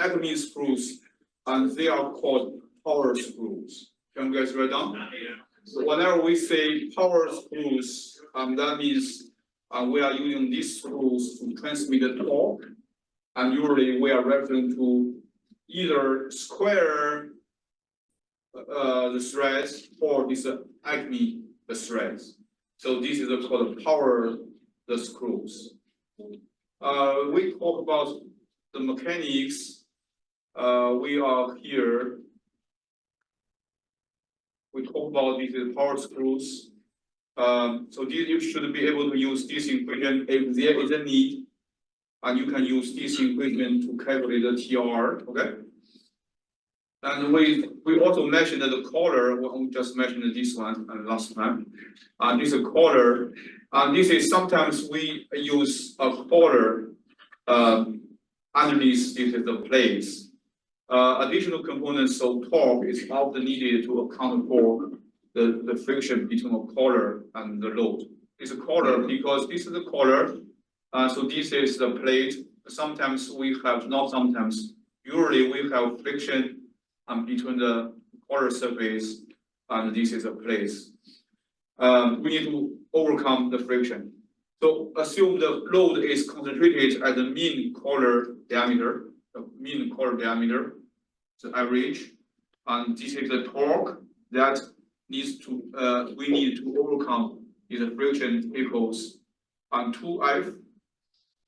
Acme screws, and they are called power screws. Can you guys write down? So whenever we say power screws, that means we are using these screws to transmit the torque, and usually we are referring to either square the threads or this Acme the threads. So this is called power the screws. We talk about the mechanics. We are here. We talk about these power screws. So you should be able to use this equation if there is a need, and you can use this equation to calculate the TR. Okay. And we also mentioned the collar. We just mentioned this one last time. This is a collar. This is sometimes we use a collar underneath. This is the plates. Additional components of torque is often needed to account for the friction between a collar and the load. It's a collar because this is the collar. So this is the plate. Sometimes we have, not sometimes, usually we have friction between the collar surface and this is a plate. We need to overcome the friction. So assume the load is concentrated at the mean collar diameter, the average, and this is the torque that needs to we need to overcome is the friction equals 2F.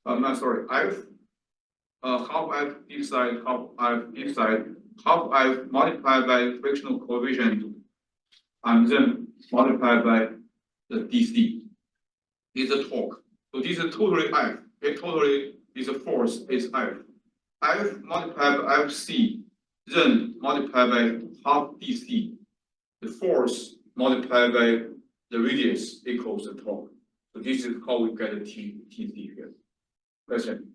F. Half F this side, half F this side, half F multiplied by frictional coefficient, and then multiplied by the DC. Is the torque. So this is totally F. It totally is a force is F. F multiplied by FC, then multiplied by half DC. The force multiplied by the radius equals the torque. So this is how we get the TC here. Question?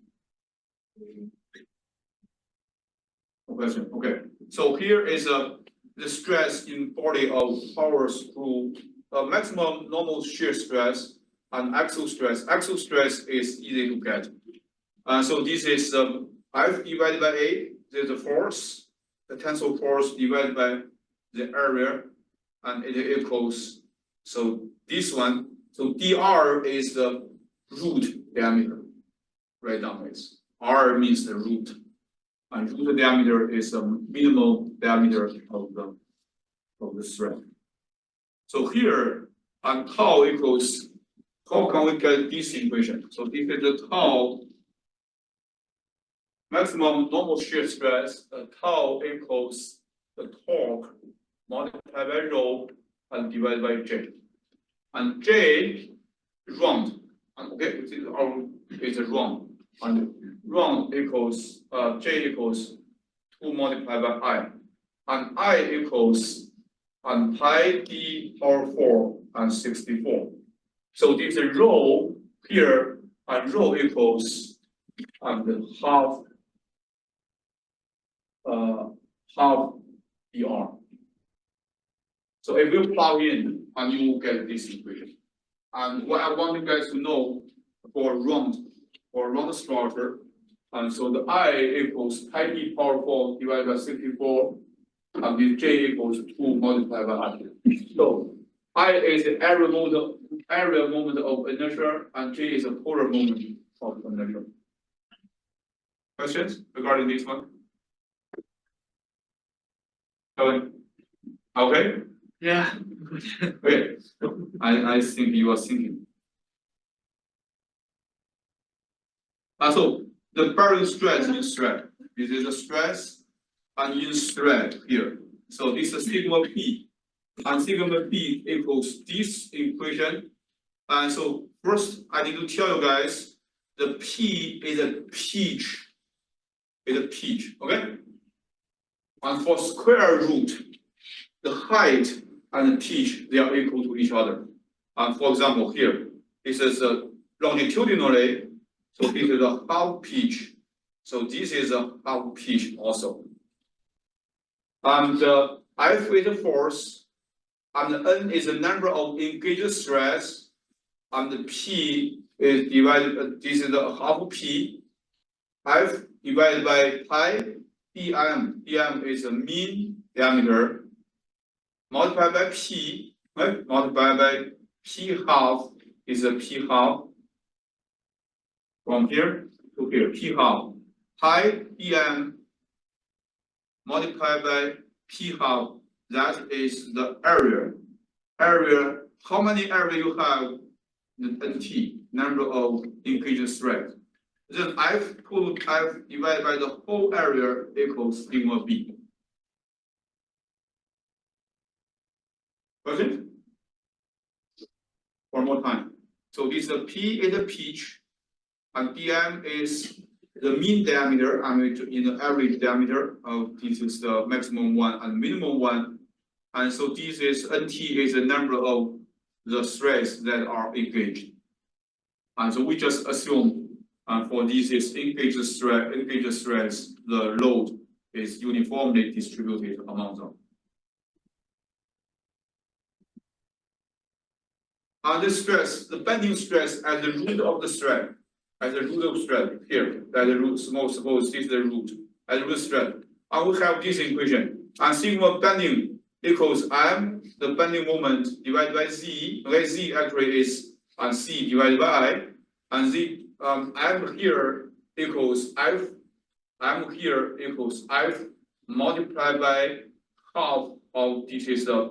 No question. Okay. So here is the stress in body of power screw. Maximum normal shear stress and axial stress. Axial stress is easy to get. So this is F divided by A. There's a force, the tensile force divided by the area, and it equals. So this one. So dr is the root diameter. Write down this. R means the root, and root diameter is the minimal diameter of the thread. So here, tau equals. How can we get this equation? So this is the tau maximum normal shear stress. Tau equals the torque multiplied by rho and divided by J. And J round. And okay, it's a round. And round equals J equals 2 multiplied by I. And I equals pi d power 4 and 64. So this is rho here, and rho equals half dr. So if you plug in, and you will get this equation. And what I want you guys to know for round structure, and so the I equals pi d power 4 divided by 64, and the J equals 2 multiplied by I. So I is the area moment of inertia, and J is a polar moment of inertia. Questions regarding this one? Okay? Yeah. Okay. I think you are thinking. So the bearing stress in thread. This is a stress and in thread here. So this is sigma P. And sigma P equals this equation. And so first I need to tell you guys the P is a pitch. Okay? And for square root, the height and the pitch, they are equal to each other. And for example, here, this is longitudinally, so this is a half pitch. So this is a half pitch also. And F is the force, and N is the number of engaged stress, and the P is divided, this is a half P, F divided by pi dm is the mean diameter multiplied by p, right? Multiplied by p half is a p half from here to here, p half. Pi dm multiplied by p half, that is the area. Area, how many area you have? The nt, number of engaged threads. Then F divided by the whole area equals sigma b. Question? One more time. So this P is the pitch, and dm is the mean diameter, I mean in the average diameter of this is the maximum one and minimum one. And so this is nt is the number of the threads that are engaged. And so we just assume for this is engaged threads, the load is uniformly distributed among them. And the stress, the bending stress at the root of the thread, at the root of thread here, at the root, suppose this is the root, at the root thread. And we have this equation. And sigma bending equals m, the bending moment divided by z. Okay, z actually is c divided by I, and z m here equals f. M here equals f multiplied by half of this is the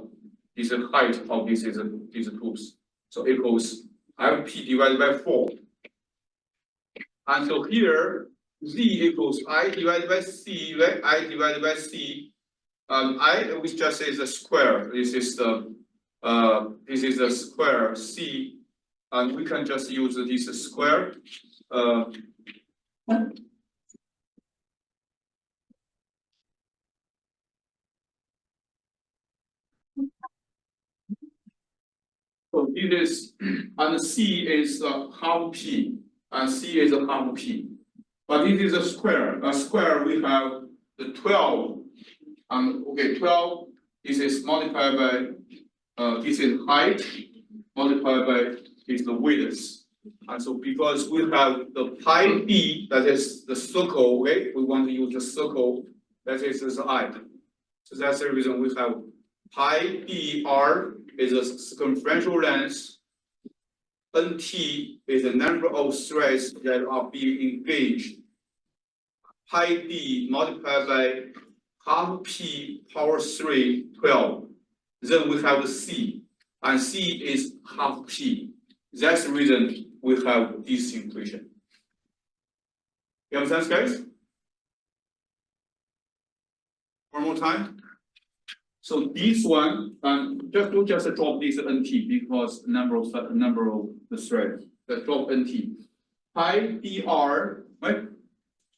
height of these tubes. So equals fp divided by 4. And so here z equals I divided by c, right? I divided by c. I which just is a square. This is the square c, and we can just use this square. So it is, and c is half p, and c is half p. But it is a square. A square we have the 12. Okay, 12. This is multiplied by this is height multiplied by is the width. And so because we have the pi b, that is the circle, okay, we want to use the circle, that is the I. So that's the reason we have pi b r is a circumferential length, nt is the number of threads that are being engaged, pi b multiplied by half p power 3, 12. Then we have c, and c is half p. That's the reason we have this equation. You understand, guys? One more time. So this one, just drop this nt because number of the threads. Drop nt. Pi dr, right?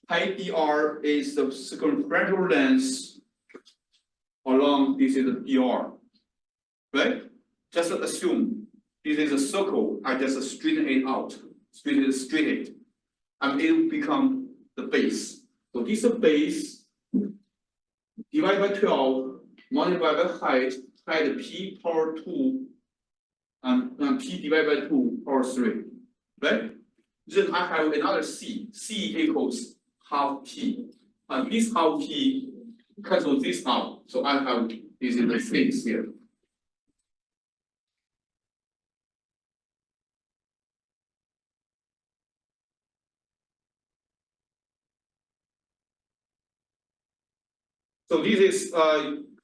Pi dr is the circumferential length along this is the dr, right? Just assume this is a circle. I just straighten it out, straighten it, and it will become the base. So this is a base divided by 12. Multiplied by height p power 2 and p divided by 2 power 3, right? Then I have another c. C equals half p, and this half p cancels this out. So I have this is the things here. So this is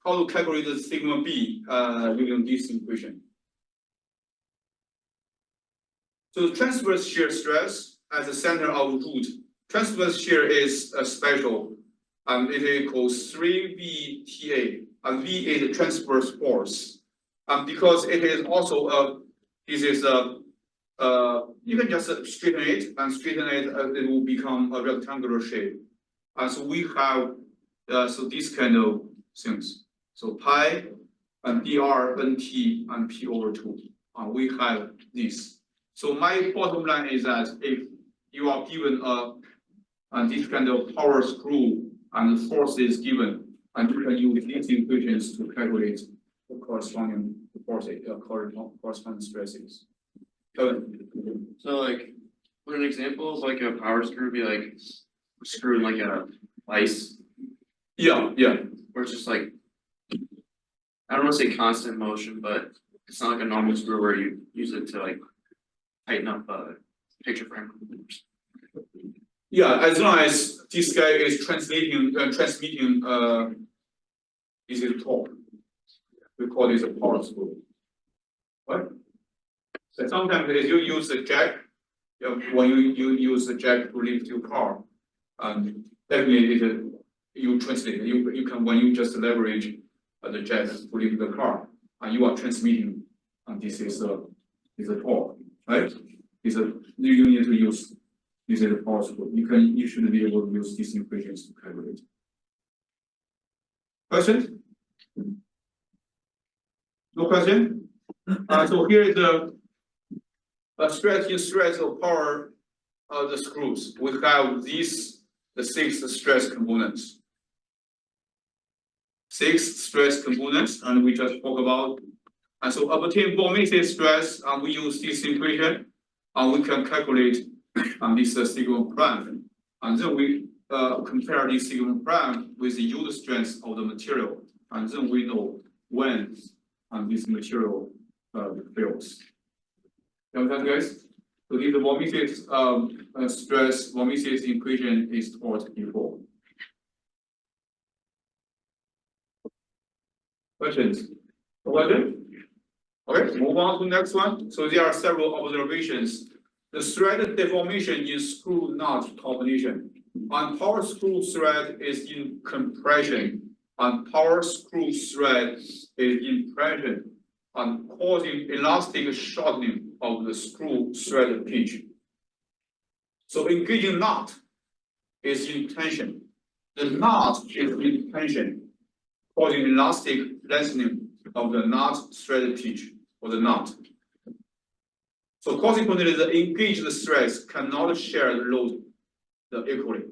how to calculate the sigma b using this equation. So the transverse shear stress at the center of root. Transverse shear is special, and it equals 3VTA, and V is the transverse force. Because it is also this is you can just straighten it, it will become a rectangular shape. And so we have so this kind of things. So pi and dr, nt, and p over 2. We have this. So my bottom line is that if you are given this kind of power screw and the force is given, and you can use these equations to calculate the corresponding forces, corresponding stresses. So like, what an example of like a power screw would be like screwing like a vice. Yeah, yeah. Or it's just like, I don't wanna say constant motion, but it's not like a normal screw where you use it to like tighten up a picture frame. Yeah, as long as this guy is transmitting, is it torque? We call this a power screw. Right? So sometimes if you use the jack, when you use the jack to lift your car, definitely you translate. You can when you just leverage the jack to lift the car, and you are transmitting, and this is a torque, right? You need to use. This is a power screw. You should be able to use these equations to calculate. Questions? No question? So here is the stress of power of the screws. We have the 6 stress components. 6 stress components, and we just talk about. And so obtain Bourbon stress, and we use this equation, and we can calculate this sigma prime, and then we compare this sigma prime with the yield strength of the material, and then we know when this material fails. You understand, guys? So this Bourbon stress, Bourbon equation is taught before. Questions? Okay, move on to the next one. So there are several observations. The thread deformation in screw nut combination. And power screw thread is in compression, and power screw thread is in pression, and causing elastic shortening of the screw thread pitch. So engaging knot is in tension. The knot is in tension, causing elastic lengthening of the knot thread pitch or the knot. So consequently, the engaged threads cannot share the load equally.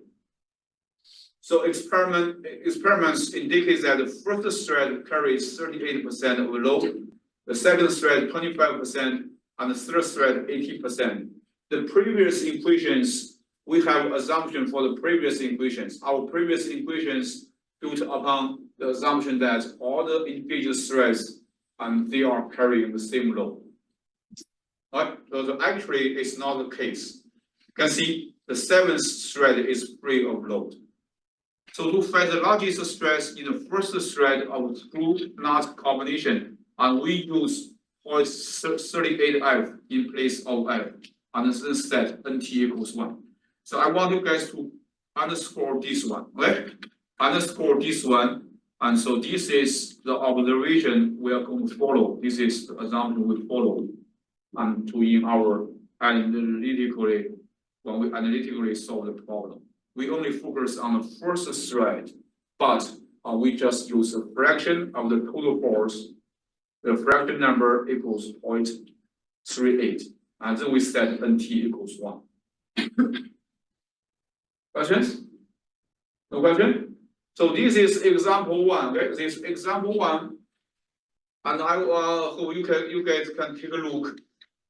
So experiments indicate that the first thread carries 38% of the load, the second thread 25%, and the third thread 80%. The previous equations, we have assumption for the previous equations. Our previous equations built upon the assumption that all the engaged threads and they are carrying the same load. Right? So actually, it's not the case. You can see the 7th thread is free of load. So to find the largest stress in the first thread of screw nut combination, and we use 38F in place of F, and then set NT equals 1. So I want you guys to underscore this one, right? Underscore this one, and so this is the observation we are going to follow. This is the assumption we follow, and to in our analytically, when we analytically solve the problem. We only focus on the first thread, but we just use a fraction of the total force. The fraction number equals 0.38, and then we set NT equals 1. Questions? No question? So this is example 1. Okay? This example 1, and I hope you guys can take a look,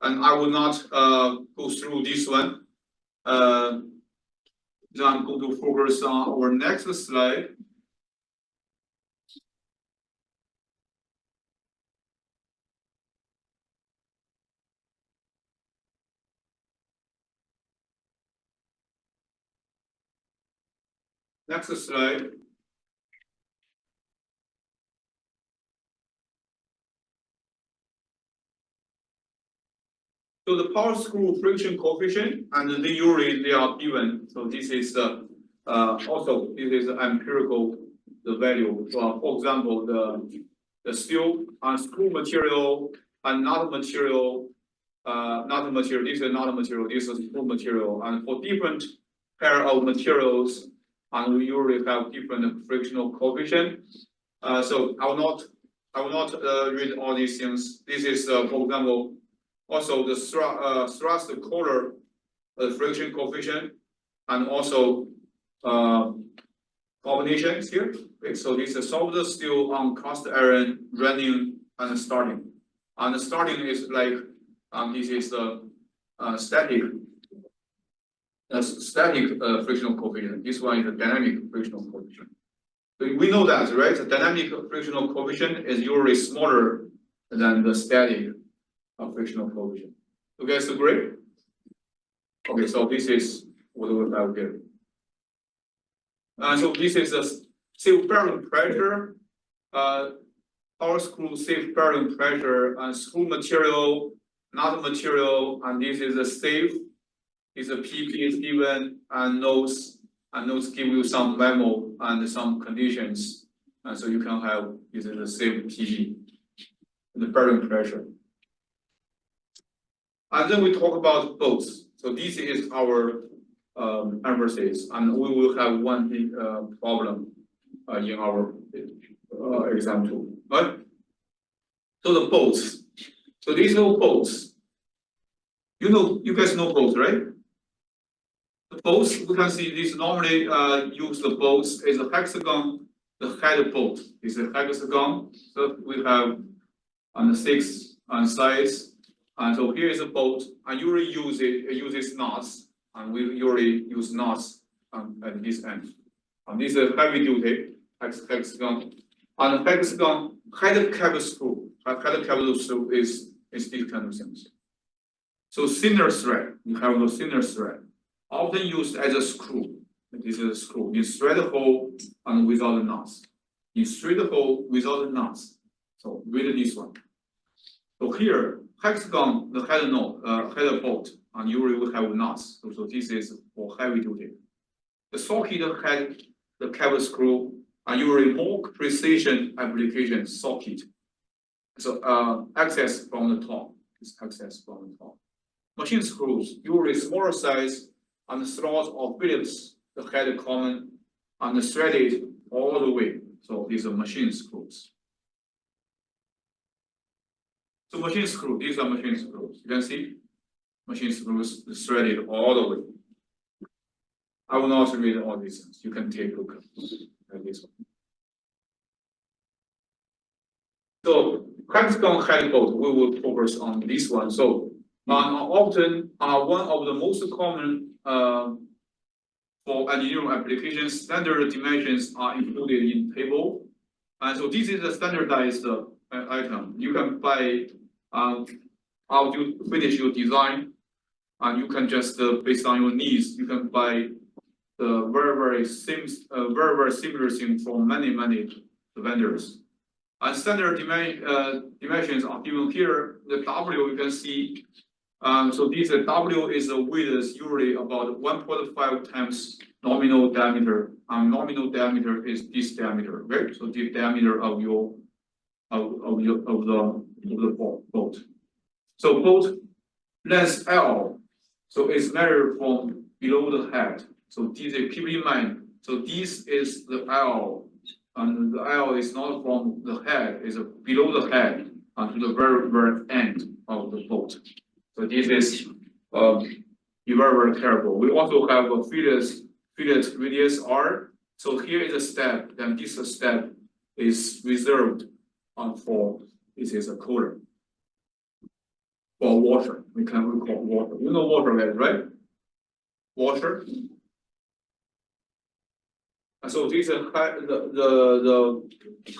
and I will not go through this one. Then I'm going to focus on our next slide. Next slide. So the power screw friction coefficient, and they usually are given. So this is also this is empirical the value. So for example, the steel and screw material and not material, not material. This is not a material. This is screw material, and for different pair of materials, and we usually have different frictional coefficient. So I will not read all these things. This is for example. Also, the thrust collar friction coefficient, and also combinations here. Okay, so this is solid steel on cast iron running and starting. And the starting is like this is the static frictional coefficient. This one is the dynamic frictional coefficient. We know that, right? The dynamic frictional coefficient is usually smaller than the static frictional coefficient. You guys agree? Okay, so this is what we have here. So this is a safe bearing pressure, power screw safe bearing pressure, and screw material, not material, and this is a safe. Is a PP is given, and notes give you some memo and some conditions, and so you can have this is a safe PP, the bearing pressure. And then we talk about bolts. So this is our emphasis, and we will have one big problem in our example, right? So the bolts. So these are bolts. You guys know bolts, right? The bolts, we can see this normally use the bolts is a hexagon, the head bolt is a hexagon. So we have on the 6 on sides. And so here is a bolt. I usually uses nuts, and we usually use nuts at this end. And this is a heavy duty hexagon. And the hexagon head cable screw. Head cable screw is these kind of things. So thinner thread, you have the thinner thread, often used as a screw. This is a screw in thread hole and without the nuts. In thread hole without the nuts. So read this one. So here, hexagon, the head node, head bolt, and usually we have nuts. So this is for heavy duty. The socket head, the cable screw, are usually more precision application socket. So access from the top is access from the top. Machine screws, usually smaller size, and the slots of Phillips, the head common, and threaded all the way. So these are machine screws. So machine screw, these are machine screws. You can see machine screws threaded all the way. I will not read all these things. You can take a look at this one. So hexagon head bolt, we will focus on this one. So often one of the most common for engineering applications, standard dimensions are included in table. And so this is a standardized item. You can buy after you finish your design, and you can just based on your needs, you can buy the very similar thing from many vendors. And standard dimensions are given here. The W you can see. So this W is a width usually about 1.5 times nominal diameter. Nominal diameter is this diameter, right? So the diameter of your the bolt. So bolt length L, so it's measured from below the head. So this is keep in mind. So this is the L, and the L is not from the head, it's below the head and to the very end of the bolt. So this is be very careful. We also have a fillet radius R. So here is a step, then this step is reserved for this is a cooler. For washer, we call water. You know water, right? Washer. And so this is the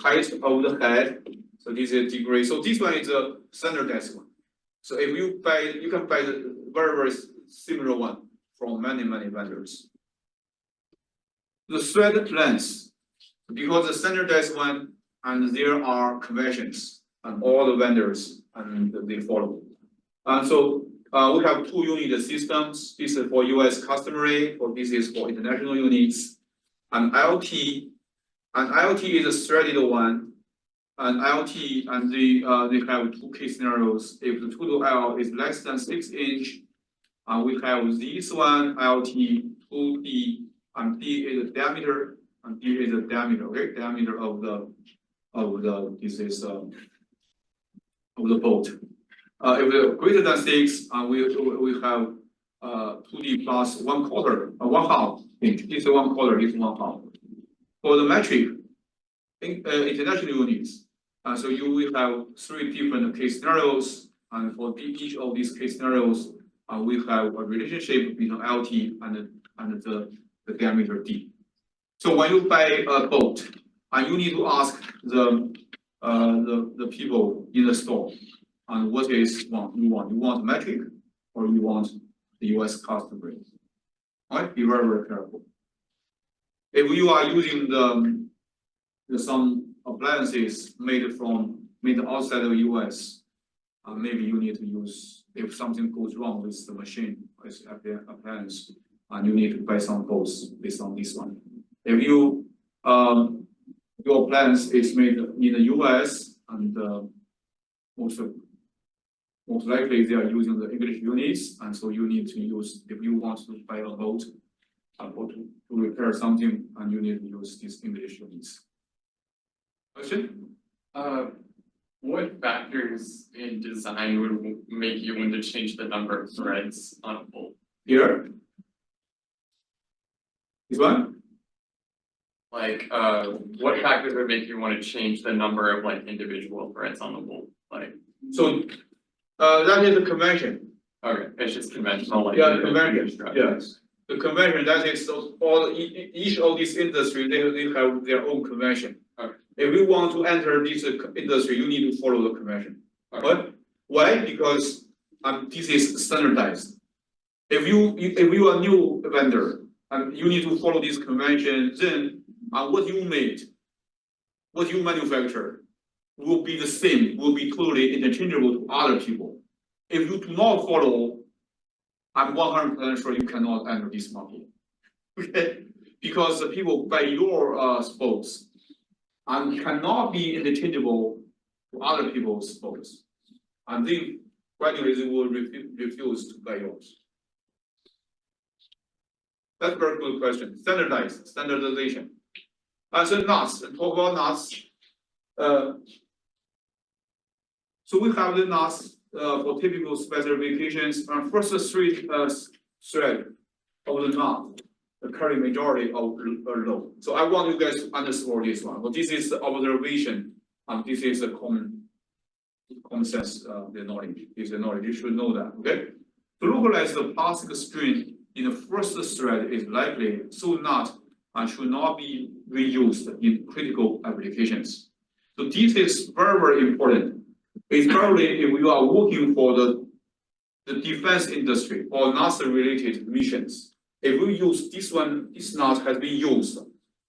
height of the head. So this is degree. So this one is a standardized one. So if you buy, you can buy the very similar one from many vendors. The thread length, because the standardized one, and there are conventions, and all the vendors and they follow. And so we have 2 unit systems. This is for US customary, or this is for international units. And IoT, is a threaded one. And IoT, and they have 2 case scenarios. If the total L is less than 6 inch, we have this one IoT 2D, and D is the diameter, and D is the diameter, okay? Diameter of the this is of the bolt. If it's greater than 6, we have 2D plus 1/4, 1/2 inch. This is 1/4, this is 1/2. For the metric international units, so you will have 3 different case scenarios, and for each of these case scenarios, we have a relationship between LT and the diameter D. So when you buy a bolt, and you need to ask the people in the store, and what is you want metric or you want the US custom rate. Alright, be very careful. If you are using some appliances made outside of US, maybe you need to use, if something goes wrong with the machine, with appliance, and you need to buy some bolts based on this one. If you your appliance is made in the US and most likely they are using the English units, and so you need to use, if you want to buy a bolt or to repair something, and you need to use these English units. Question? What factors in design would make you want to change the number of threads on a bolt? Here? This one? Like, what factors would make you want to change the number of like individual threads on the bolt? Like, So, that is the convention. okay, it's just conventional, like. Yeah, individual convention, structure. yes. The convention, that is, each of these industry, they have their own convention. Okay. If you want to enter this industry, you need to follow the convention. Okay. But why? Because this is standardized. If you are a new vendor and you need to follow this convention, then what you made, what you manufacture, will be the same, will be totally interchangeable to other people. If you do not follow, I'm 100% sure you cannot enter this market. Okay, because the people buy your spokes and cannot be interchangeable to other people's spokes, and they gradually they will refuse to buy yours. That's a very good question. Standardization. As a nuts, and talk about nuts. So we have the nuts for typical specifications. And first three thread of the nut carry majority of load. So I want you guys to underscore this one. But this is the observation, and this is the common sense. The knowledge is the knowledge. You should know that. Okay. To localize the plastic string in the first thread is likely so not and should not be reused in critical applications. So this is very, very important. Especially if you are working for the defense industry or NASA-related missions. If you use this one, this knot has been used,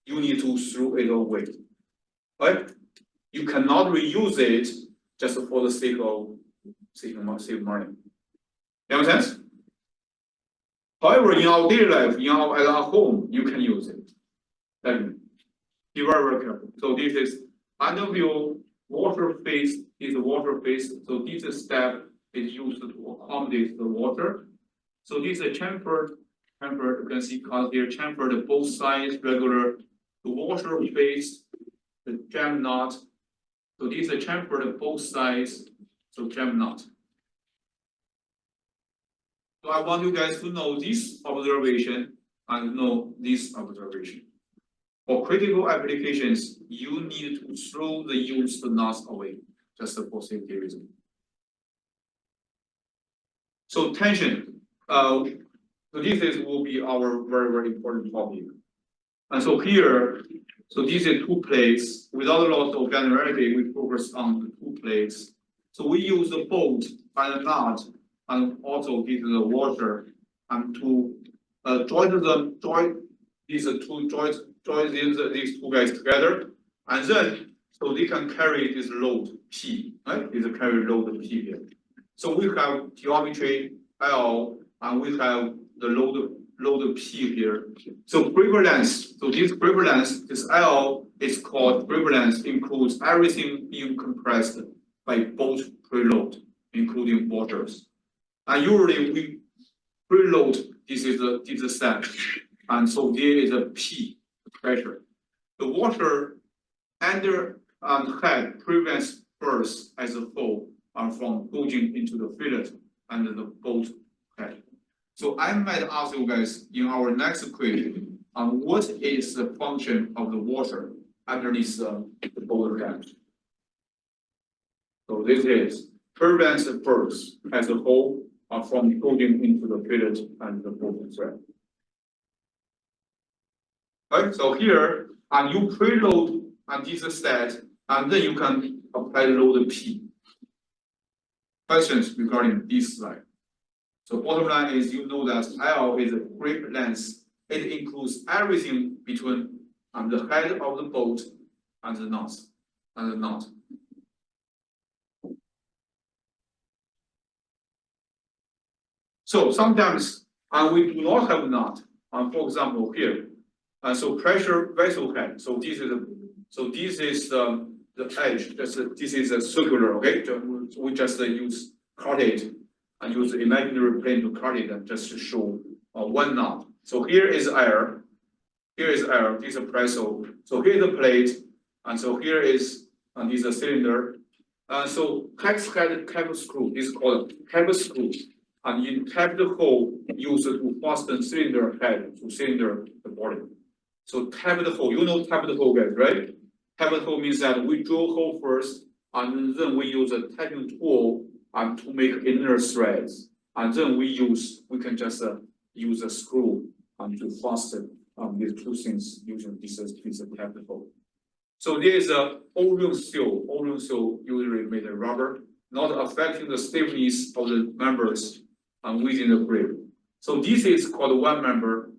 you need to throw it away. Right? You cannot reuse it just for the sake of saving money. You understand? However, in our daily life, at our home, you can use it. Be very, very careful. So this is underview water phase is the water phase. So this step is used to accommodate the water. So this is chamfered. You can see color here, chamfered both sides, regular. The water phase, the jam knot. So this is chamfered both sides, so jam knot. So I want you guys to know this observation and know this observation. For critical applications, you need to throw the used knots away, just for safety reason. So tension, so this will be our very, very important topic. And so here, so these are two plates. Without a lot of generality, we focus on the two plates. So we use the bolt and the knot, and also this is the water, and to join these two guys together, and then so they can carry this load P, right? This carry load P here. So we have geometry L, and we have the load P here. So prevalence. So this prevalence, this L is called prevalence, includes everything being compressed by both preload, including waters. And usually we preload. This is the step, and so there is a P pressure. The water under and head prevents bursts as a whole from going into the fillet and the bolt head. So I might ask you guys in our next question on what is the function of the water underneath the bolt head. So this is prevents the burst as a whole from going into the fillet and the bolt thread. Right, so here, and you preload and this is stat, and then you can apply load P. Questions regarding this slide? So bottom line is you know that L is a grip length. It includes everything between the head of the boat and the knot. So sometimes we do not have knot. For example, here, so pressure vessel head. So this is the edge. This is a circular. Okay, so we just use cut it and use the imaginary plane to cut it and just to show one knot. So here is air. Here is air. This is a pressure. So here is a plate, and so here is this is a cylinder. So hex head cap screw is called cap screw. And in tap the hole used to fasten cylinder head to cylinder the body. So tap the hole, you know tap the hole guys, right? Tap the hole means that we drill hole first, and then we use a tapping tool to make inner threads. And then we can just use a screw to fasten these two things using this tap the hole. So there is a O-ring seal. O-ring seal usually made of rubber, not affecting the stiffness of the members within the grip. So this is called one member.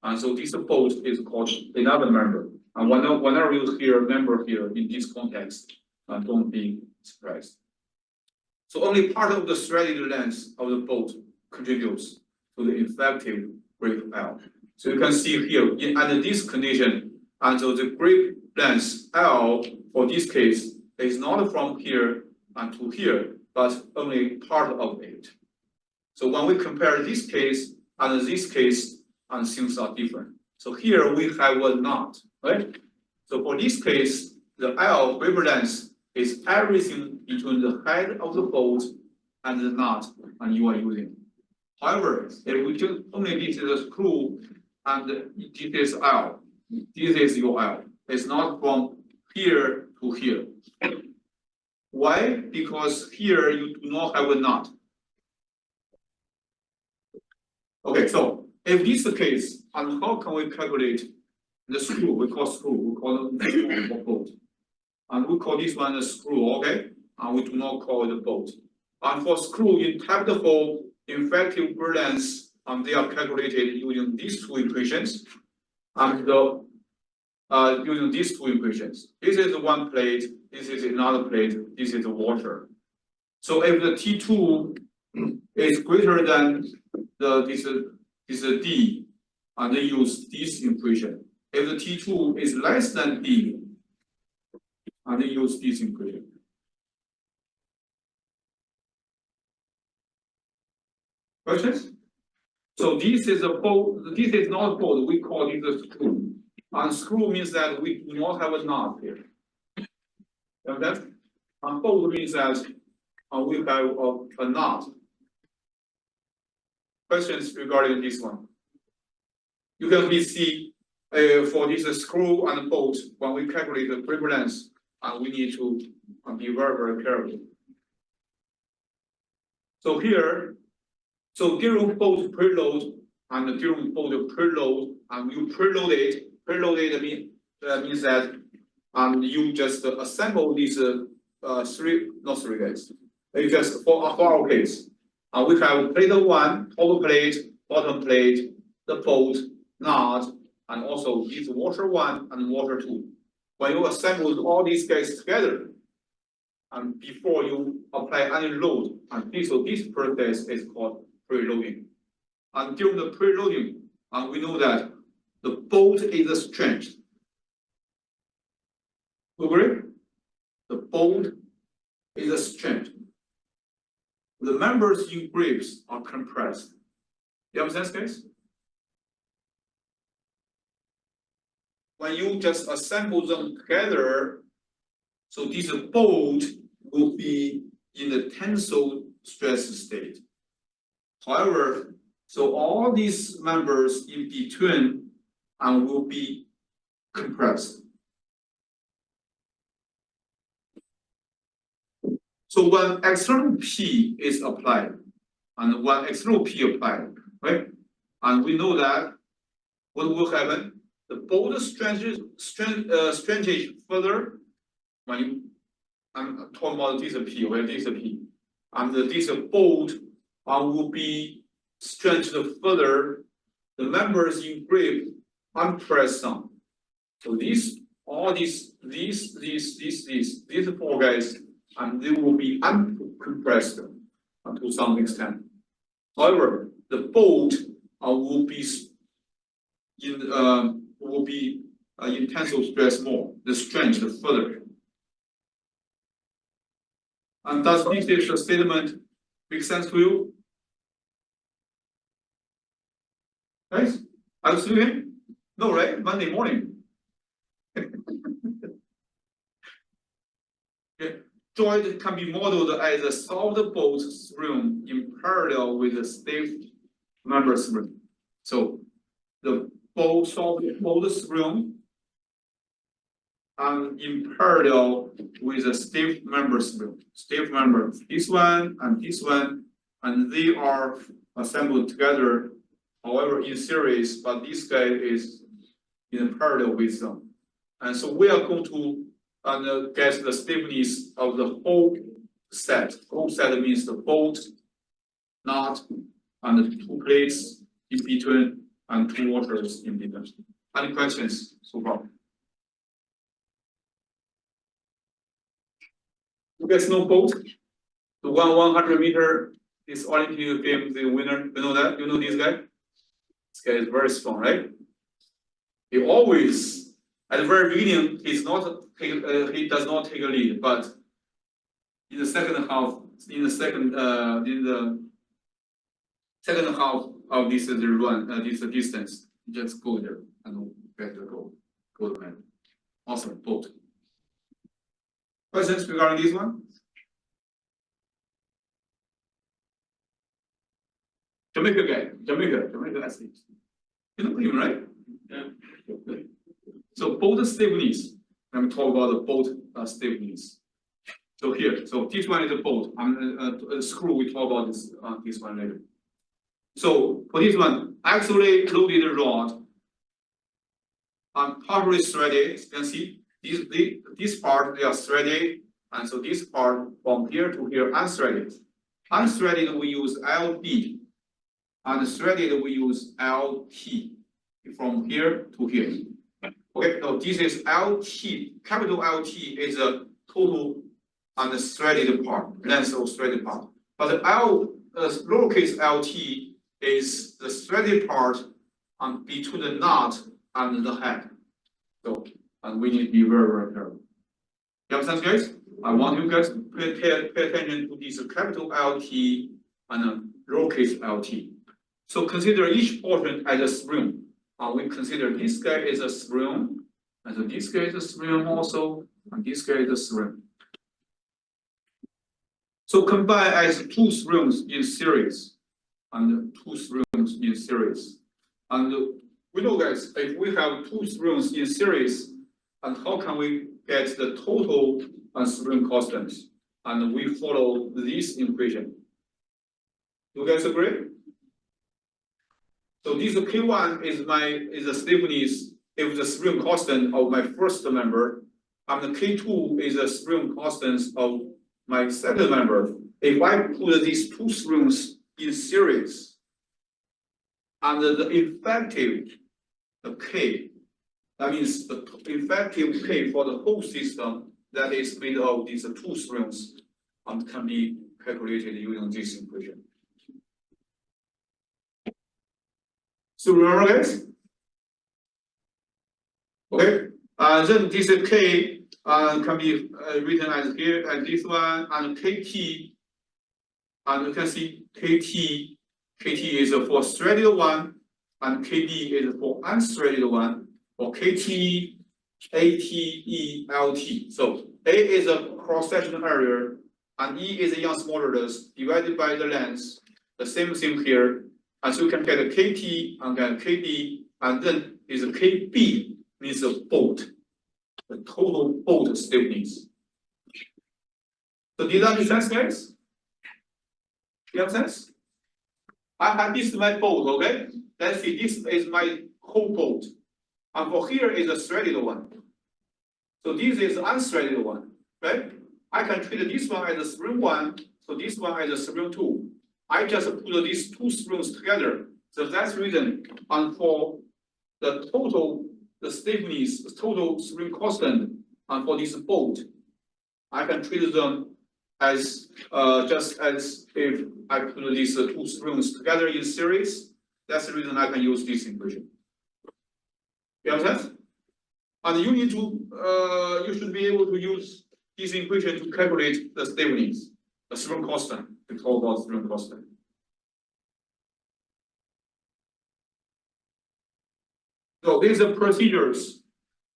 And so this bolt is called another member. And whenever you hear member here in this context, don't be surprised. So only part of the threaded length of the bolt contributes to the effective grip L. So you can see here, under this condition, and so the grip length L for this case is not from here to here, but only part of it. So when we compare this case and this case, and things are different. So here we have a knot, right? So for this case, the L grip length is everything between the head of the bolt and the knot and you are using. However, if we just only this is a screw and this is L, this is your L. It's not from here to here. Why? Because here you do not have a knot. Okay, so if this is the case, and how can we calculate the screw? We call it bolt. And we call this one a screw, okay? And we do not call it a bolt. And for screw, you tap the hole, effective grip length, and they are calculated using these two equations. And using these two equations. This is one plate, this is another plate, this is water. So if the T2 is greater than this D, and then use this equation. If the T2 is less than D, and then use this equation. Questions? So this is a bolt, this is not a bolt, we call it a screw. And screw means that we do not have a knot here. Okay? And bolt means that we have a knot. Questions regarding this one? You can see for this screw and bolt, when we calculate the grip length, we need to be very, very careful. So here, so during bolt preload and during bolt preload, and you preload it. Preloaded means that you just assemble these not three guys. It's just for our case. We have plate 1, top plate, bottom plate, the bolt, knot, and also this water 1 and water 2. When you assemble all these guys together, and before you apply any load, and this process is called preloading. And during the preloading, we know that the bolt is a strength. Agree? The bolt is a strength. The members in grips are compressed. You understand, guys? When you just assemble them together, so this bolt will be in the tensile stress state. However, so all these members in between will be compressed. So when external P is applied, and when external P applied, right? And we know that what will happen? the bolt stretches further when you, I'm talking about this P, okay, this P. And this bolt will be stretched further, the members in grip unpressed down. So these, all these four guys, and they will be uncompressed to some extent. However, the bolt will be in tensile stress more, the strength further. And does this statement make sense to you? Guys, are you sleeping? No, right? Monday morning. Yeah. Joint can be modeled as a soft bolt spring in parallel with a stiff member spring. So the soft bolt spring and in parallel with a stiff member spring. Stiff member, this one, and they are assembled together, however, in series, but this guy is in parallel with them. And so we are going to get the stiffness of the whole set. Whole set means the bolt, nut, and the two plates in between, and two waters in between. Any questions so far? You guys know bolt? The 100 meter is Olympic game, the winner. You know that? You know this guy? This guy is very strong, right? He always, at the very beginning, he does not take a lead, but in the second half, in the second half of this run, this distance, just go there and get the goal. Go to man. Awesome, bolt. Questions regarding this one? Jamaica guy, Jamaica athlete. You know him, right? Yeah. So bolt stiffness. Let me talk about the bolt stiffness. So here, so this one is a bolt. A screw. We talk about this one later. So for this one, actually loaded rod, partially threaded. You can see this part they are threaded, and so this part from here to here unthreaded. Unthreaded we use LD, and threaded we use LT. From here to here. Okay, so this is LT. Capital LT is a total and the threaded part, length of threaded part. But the lowercase lt is the threaded part between the knot and the head. So, and we need to be very, very careful. You understand, guys? I want you guys to pay attention to this capital LT and lowercase lt. So consider each portion as a spring. We consider this guy is a spring, and so this guy is a spring also, and this guy is a spring. So combine as two springs in series, and two springs in series. And we know, guys, if we have two springs in series, and how can we get the total spring constant? And we follow this equation. Do you guys agree? So this K1 is the stiffness if the spring constant of my first member, and the K2 is the spring constant of my second member. If I put these two springs in series, and the effective K, that means the effective K for the whole system that is made of these two springs, can be calculated using this equation. So remember, guys? Okay, then this K can be written as here as this one, and KT, and you can see KT is for threaded one, and KD is for unthreaded one, for KT, AT, E, LT. So A is a cross-sectional area, and E is a Young's modulus divided by the length. The same thing here. And so you can get a KT and get a KD, and then is a KB, means a bolt, the total bolt stiffness. So did that make sense, guys? You have sense? I have this is my bolt, okay? Let's see, this is my whole bolt. And for here is a threaded one. So this is unthreaded one, right? I can treat this one as a spring one, so this one as a spring two. I just put these two springs together. So that's the reason. And for the total, the stiffness, the total spring constant, and for this bolt, I can treat them as just as if I put these two springs together in series. That's the reason I can use this equation. You understand? And you need to you should be able to use this equation to calculate the stiffness, the spring constant. We talk about spring constant. So these are procedures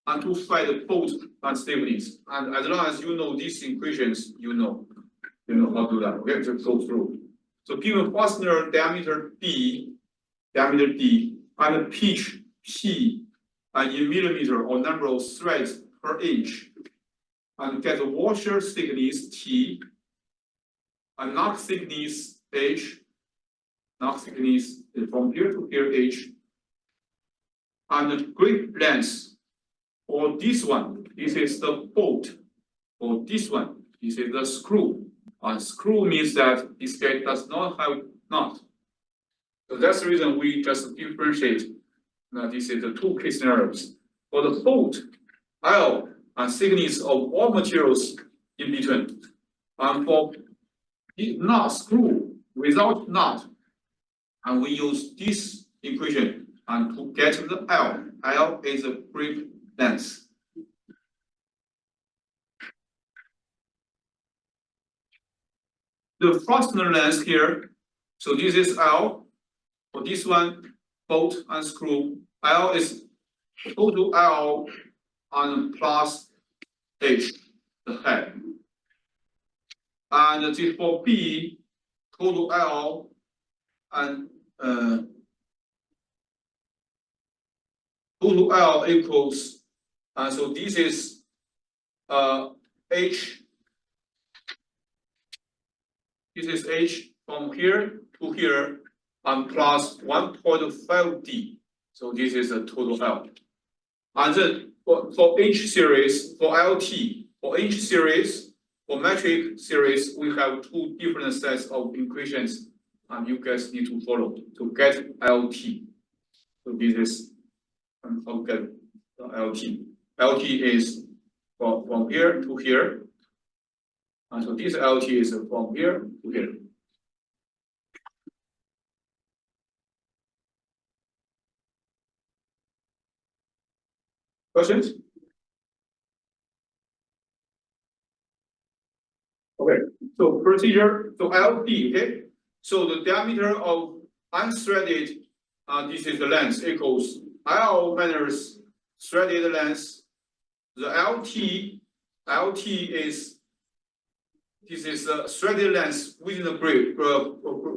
and to find both and stiffness. And as long as you know these equations, you know how to do that. Okay, just go through. So given fastener diameter D, and pitch P, and in millimeter or number of threads per inch, and get the washer thickness T, and knot thickness H, knot thickness is from here to here H, and the grip length for this one, this is the bolt. For this one, this is the screw. And screw means that this guy does not have knot. So that's the reason we just differentiate. Now this is the two case scenarios. For the bolt, L and thickness of all materials in between. And for knot screw without knot, and we use this equation and to get the L. L is the grip length. The fastener length here, so this is L. For this one, bolt and screw, L is total L and plus H, the head. And this for B, total L and total L equals, so this is H. This is H from here to here and plus 1.5D. So this is a total L. And then for H series, for LT, for H series, for metric series, we have two different sets of equations, and you guys need to follow to get LT. So this is how to get the LT. LT is from here to here. And so this LT is from here to here. Questions? Okay, so procedure, so LP, okay? So the diameter of unthreaded, this is the length, equals L minus threaded length. The LT is, this is the threaded length within the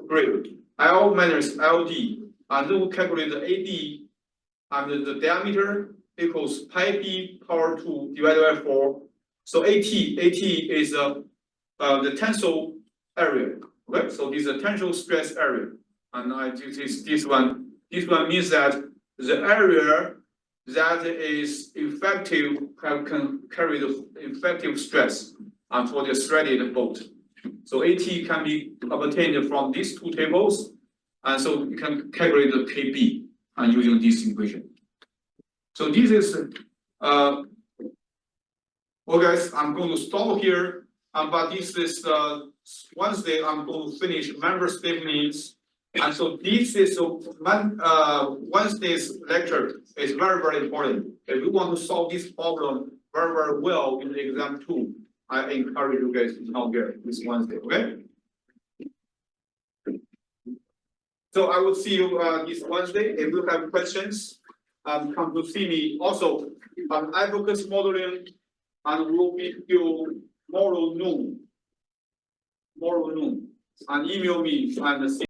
grip, L minus LD. And then we calculate the AD, and the diameter equals pi b power 2 divided by 4. So AT is the tensile area. Okay, so this is the tensile stress area, and this one. This one means that the area that is effective can carry the effective stress and for the threaded bolt. So AT can be obtained from these two tables, and so you can calculate the KB and using this equation. So this is well guys, I'm going to stop here. But this is Wednesday. I'm going to finish member statements, and so this is Wednesday's lecture is very, very important. If you want to solve this problem very, very well in the exam 2, I encourage you guys to come here this Wednesday. Okay. So I will see you this Wednesday. If you have questions, come to see me. Also, advocacy modeling, and we will be you tomorrow noon, and email me and see.